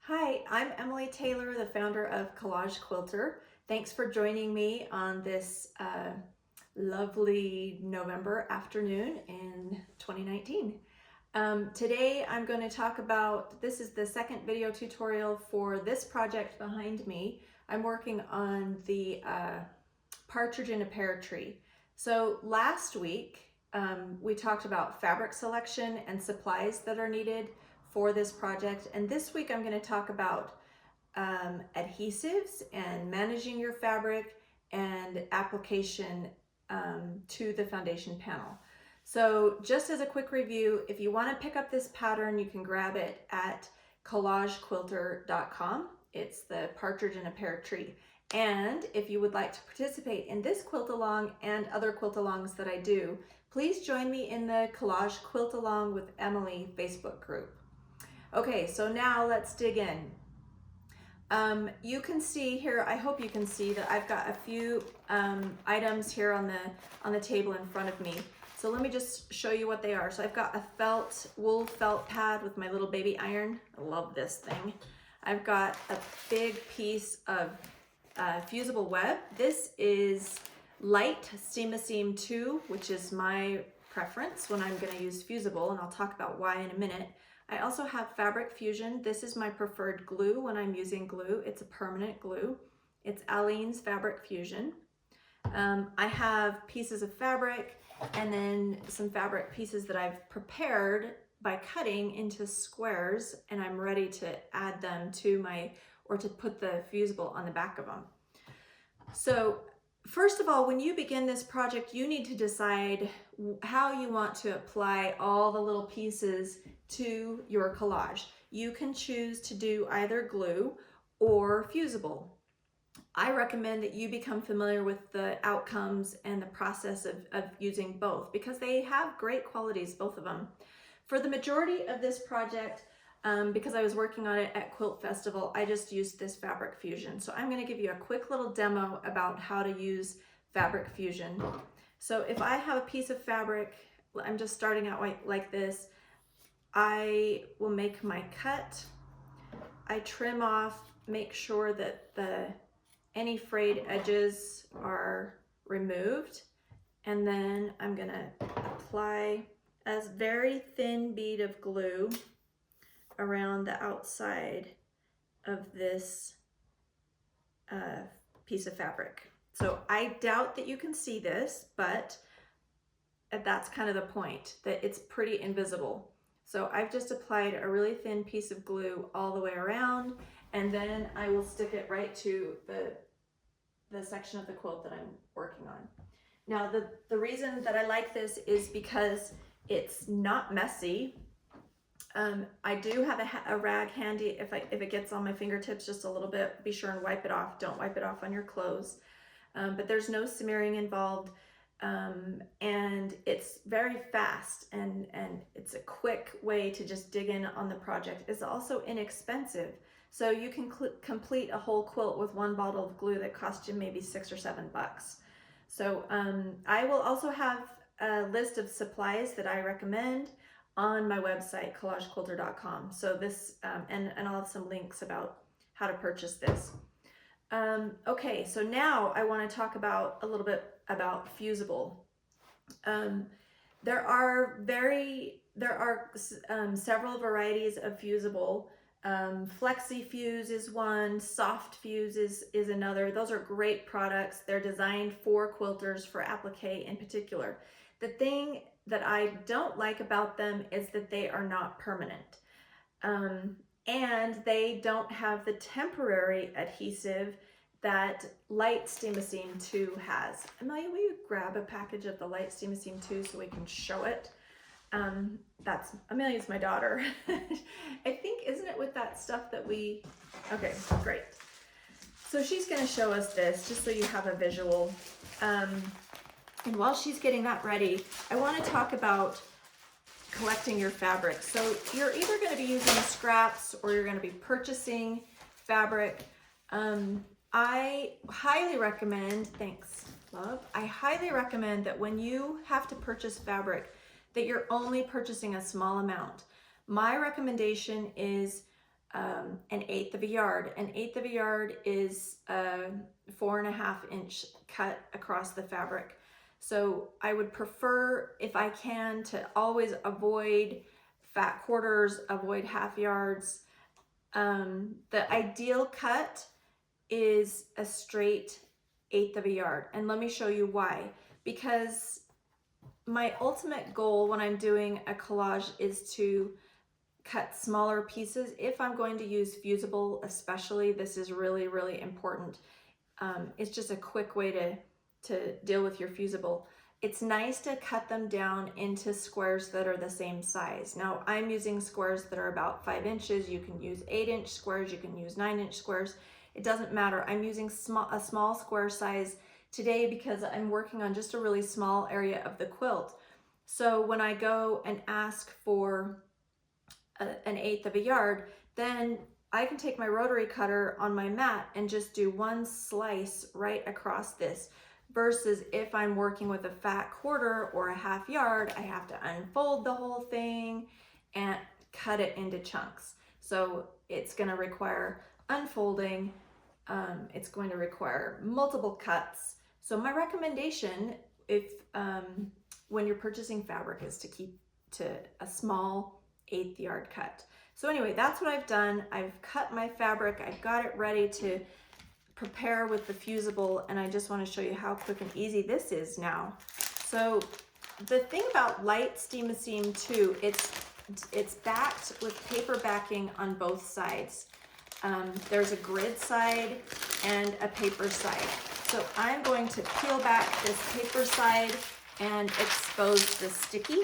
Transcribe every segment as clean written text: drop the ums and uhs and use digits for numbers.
Hi, I'm Emily Taylor, the founder of Collage Quilter. Thanks for joining me on this lovely November afternoon in 2019. Today I'm going to talk about, this is the second video tutorial for this project behind me. I'm working on the partridge in a pear tree. So last week we talked about fabric selection and supplies that are needed for this project, and this week I'm going to talk about adhesives and managing your fabric and application to the foundation panel. So just as a quick review, if you want to pick up this pattern, you can grab it at collagequilter.com. It's the partridge in a pear tree. And if you would like to participate in this quilt along and other quilt alongs that I do, please join me in the Collage Quilt Along with Emily Facebook group. Okay, so now let's dig in. You can see here, I hope you can see that I've got a few items here on the table in front of me. So let me just show you what they are. So I've got a wool felt pad with my little baby iron. I love this thing. I've got a big piece of fusible web. This is light Steam 2, which is my preference when I'm going to use fusible, and I'll talk about why in a minute. I also have Fabric Fusion. This is my preferred glue when I'm using glue. It's a permanent glue. It's Aleene's Fabric Fusion. I have pieces of fabric and then some fabric pieces that I've prepared by cutting into squares, and I'm ready to add them to or to put the fusible on the back of them. So first of all, when you begin this project, you need to decide how you want to apply all the little pieces to your collage. You can choose to do either glue or fusible. I recommend that you become familiar with the outcomes and the process of using both, because they have great qualities, both of them. For the majority of this project, because I was working on it at Quilt Festival, I just used this Fabric Fusion. So I'm going to give you a quick little demo about how to use Fabric Fusion. So if I have a piece of fabric, I'm just starting out like this, I will make my cut. I trim off, make sure that any frayed edges are removed, and then I'm going to apply a very thin bead of glue around the outside of this piece of fabric. So I doubt that you can see this, but that's kind of the point, that it's pretty invisible. So I've just applied a really thin piece of glue all the way around, and then I will stick it right to the section of the quilt that I'm working on. Now the reason that I like this is because it's not messy. I do have a rag handy if it gets on my fingertips just a little bit. Be sure and wipe it off. Don't wipe it off on your clothes. But there's no smearing involved, and it's very fast, and it's a quick way to just dig in on the project. It's also inexpensive, so you can complete a whole quilt with one bottle of glue that costs you maybe $6 or $7. So I will also have a list of supplies that I recommend on my website, collagequilter.com. So this, and I'll have some links about how to purchase this. Okay, so now I want to talk about a little bit about fusible. There are several varieties of fusible. Flexi Fuse is one, Soft Fuse is another. Those are great products. They're designed for quilters, for applique in particular. The thing that I don't like about them is that they are not permanent. And they don't have the temporary adhesive that Light Steam 2 has. Amelia, will you grab a package of the Light Steam 2 so we can show it? Amelia's my daughter. I think, isn't it with that stuff that okay, great. So she's gonna show us this just so you have a visual. And while she's getting that ready, I want to talk about collecting your fabric. So you're either going to be using scraps or you're going to be purchasing fabric. I highly recommend, thanks, love. I highly recommend that when you have to purchase fabric, that you're only purchasing a small amount. My recommendation is 1/8 of a yard. 1/8 of a yard is a 4.5 inch cut across the fabric. So I would prefer, if I can, to always avoid fat quarters, avoid half yards. The ideal cut is a straight 1/8 of a yard. And let me show you why. Because my ultimate goal when I'm doing a collage is to cut smaller pieces. If I'm going to use fusible, especially, this is really, really important. It's just a quick way to deal with your fusible. It's nice to cut them down into squares that are the same size. Now I'm using squares that are about 5 inches. You can use 8-inch squares, you can use 9-inch squares. It doesn't matter. I'm using a small square size today because I'm working on just a really small area of the quilt. So when I go and ask for an 1/8 of a yard, then I can take my rotary cutter on my mat and just do one slice right across this. Versus if I'm working with a fat quarter or a half yard, I have to unfold the whole thing and cut it into chunks. So it's going to require unfolding. It's going to require multiple cuts. So my recommendation, if when you're purchasing fabric, is to keep to a small 1/8 yard cut. So anyway, that's what I've done. I've cut my fabric. I've got it ready to prepare with the fusible, and I just want to show you how quick and easy this is now. So the thing about light steam too, it's backed with paper backing on both sides. There's a grid side and a paper side. So I'm going to peel back this paper side and expose the sticky.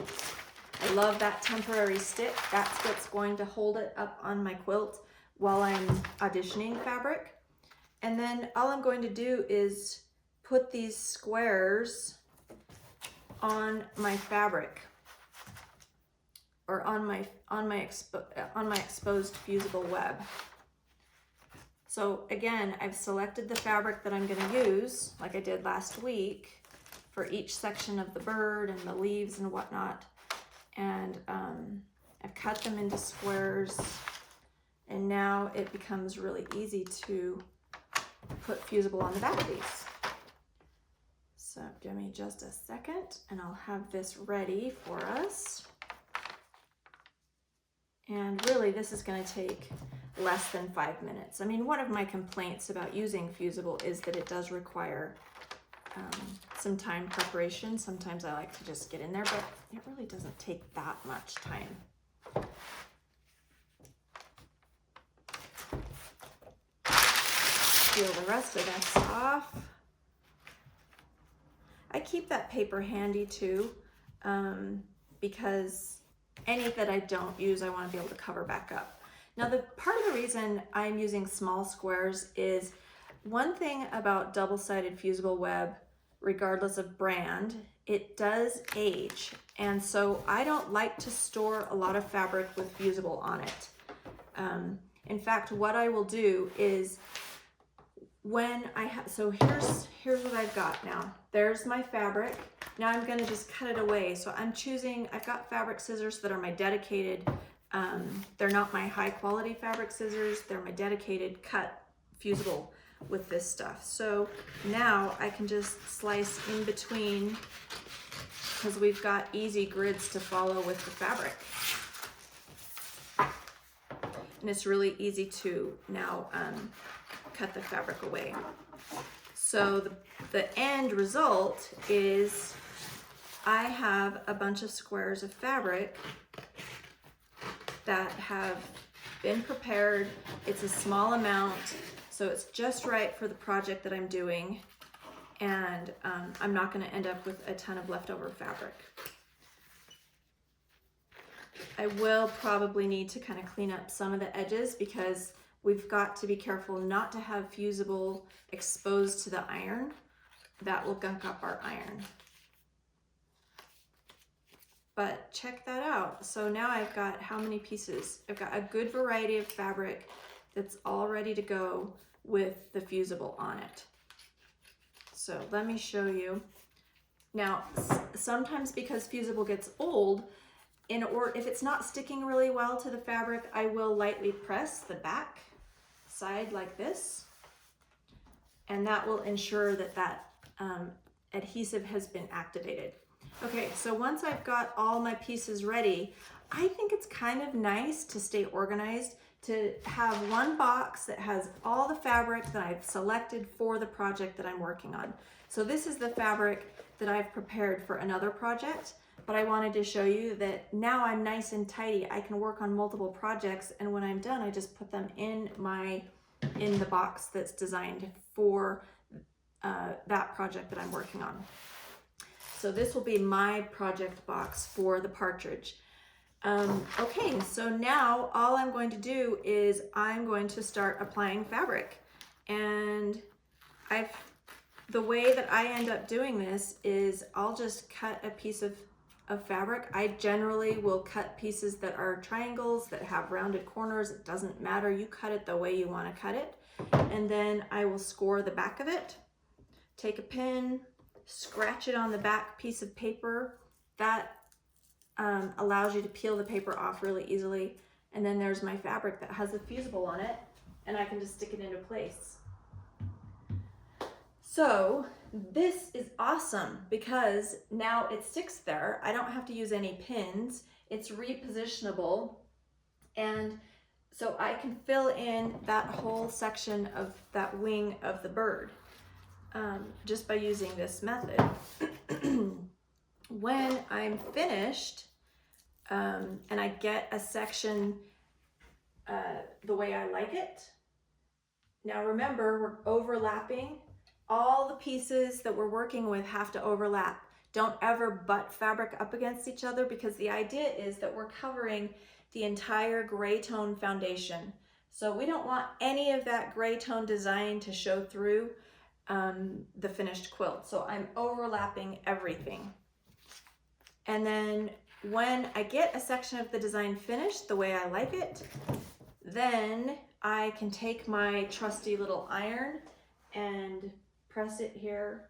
I love that temporary stick. That's what's going to hold it up on my quilt while I'm auditioning fabric. And then all I'm going to do is put these squares on my fabric, or on my exposed fusible web. So again, I've selected the fabric that I'm going to use, like I did last week, for each section of the bird and the leaves and whatnot. And I've cut them into squares, and now it becomes really easy to put fusible on the back of these. So give me just a second and I'll have this ready for us. And really this is going to take less than 5 minutes. I mean, one of my complaints about using fusible is that it does require some time preparation. Sometimes I like to just get in there, but it really doesn't take that much time. Peel the rest of this off. I keep that paper handy too, because any that I don't use, I want to be able to cover back up. Now, the part of the reason I'm using small squares is one thing about double-sided fusible web, regardless of brand, it does age. And so I don't like to store a lot of fabric with fusible on it. In fact, what I will do is when I have, so here's what I've got now. There's my fabric. Now I'm going to just cut it away. So I'm choosing, I've got fabric scissors that are my dedicated, they're not my high quality fabric scissors, they're my dedicated cut fusible with this stuff. So now I can just slice in between, because we've got easy grids to follow with the fabric. And it's really easy to now cut the fabric away. So the end result is I have a bunch of squares of fabric that have been prepared. It's a small amount, so it's just right for the project that I'm doing, and I'm not going to end up with a ton of leftover fabric. I will probably need to kind of clean up some of the edges because we've got to be careful not to have fusible exposed to the iron. That will gunk up our iron. But check that out. So now I've got how many pieces? I've got a good variety of fabric that's all ready to go with the fusible on it. So let me show you. Now, sometimes because fusible gets old, if it's not sticking really well to the fabric, I will lightly press the back side like this, and that will ensure that that adhesive has been activated. Okay, so once I've got all my pieces ready, I think it's kind of nice to stay organized, to have one box that has all the fabric that I've selected for the project that I'm working on. So this is the fabric that I've prepared for another project, but I wanted to show you that now I'm nice and tidy. I can work on multiple projects, and when I'm done, I just put them in the box that's designed for that project that I'm working on. So this will be my project box for the partridge. Okay, so now all I'm going to do is I'm going to start applying fabric. And the way that I end up doing this is I'll just cut a piece of fabric. I generally will cut pieces that are triangles, that have rounded corners. It doesn't matter, you cut it the way you want to cut it. And then I will score the back of it, take a pin, scratch it on the back piece of paper. That allows you to peel the paper off really easily. And then there's my fabric that has the fusible on it, and I can just stick it into place. So this is awesome because now it sticks there. I don't have to use any pins. It's repositionable, and so I can fill in that whole section of that wing of the bird just by using this method. When I'm finished and I get a section the way I like it, now remember, we're overlapping. All the pieces that we're working with have to overlap. Don't ever butt fabric up against each other, because the idea is that we're covering the entire gray tone foundation. So we don't want any of that gray tone design to show through the finished quilt. So I'm overlapping everything. And then when I get a section of the design finished the way I like it, then I can take my trusty little iron and press it here,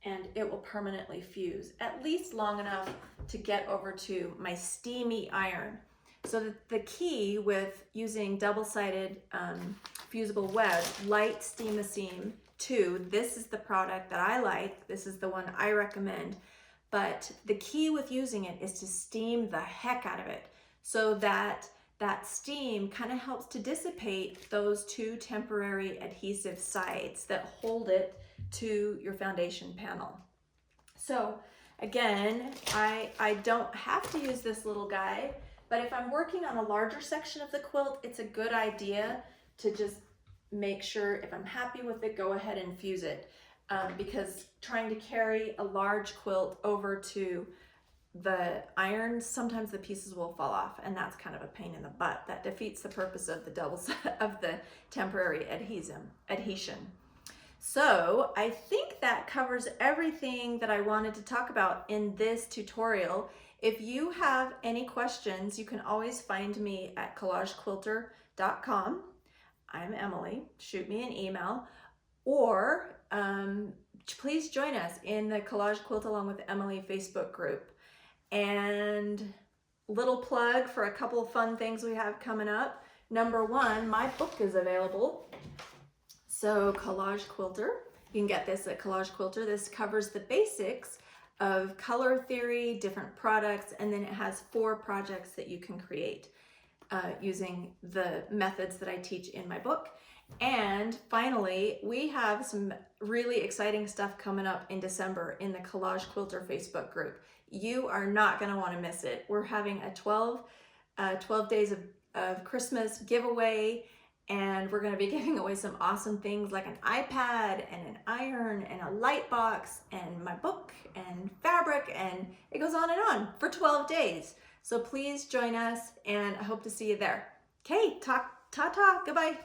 and it will permanently fuse, at least long enough to get over to my steamy iron. So the key with using double-sided fusible web, light steam a seam 2, this is the product that I like, this is the one I recommend, but the key with using it is to steam the heck out of it, so that that steam kind of helps to dissipate those 2 temporary adhesive sides that hold it to your foundation panel. So again, I don't have to use this little guy, but if I'm working on a larger section of the quilt, it's a good idea to just make sure, if I'm happy with it, go ahead and fuse it, because trying to carry a large quilt over to the iron, sometimes the pieces will fall off, and that's kind of a pain in the butt. That defeats the purpose of the temporary adhesion. So I think that covers everything that I wanted to talk about in this tutorial. If you have any questions, you can always find me at collagequilter.com. I'm Emily. Shoot me an email, or please join us in the Collage Quilt Along with Emily Facebook group. And little plug for a couple of fun things we have coming up. Number 1, my book is available. So Collage Quilter, you can get this at Collage Quilter. This covers the basics of color theory, different products, and then it has 4 projects that you can create using the methods that I teach in my book. And finally, we have some really exciting stuff coming up in December in the Collage Quilter Facebook group. You are not going to want to miss it. We're having a 12 days of Christmas giveaway, and we're going to be giving away some awesome things like an iPad and an iron and a light box and my book and fabric, and it goes on for 12 days. So please join us, and I hope to see you there. Okay, ta-ta, goodbye.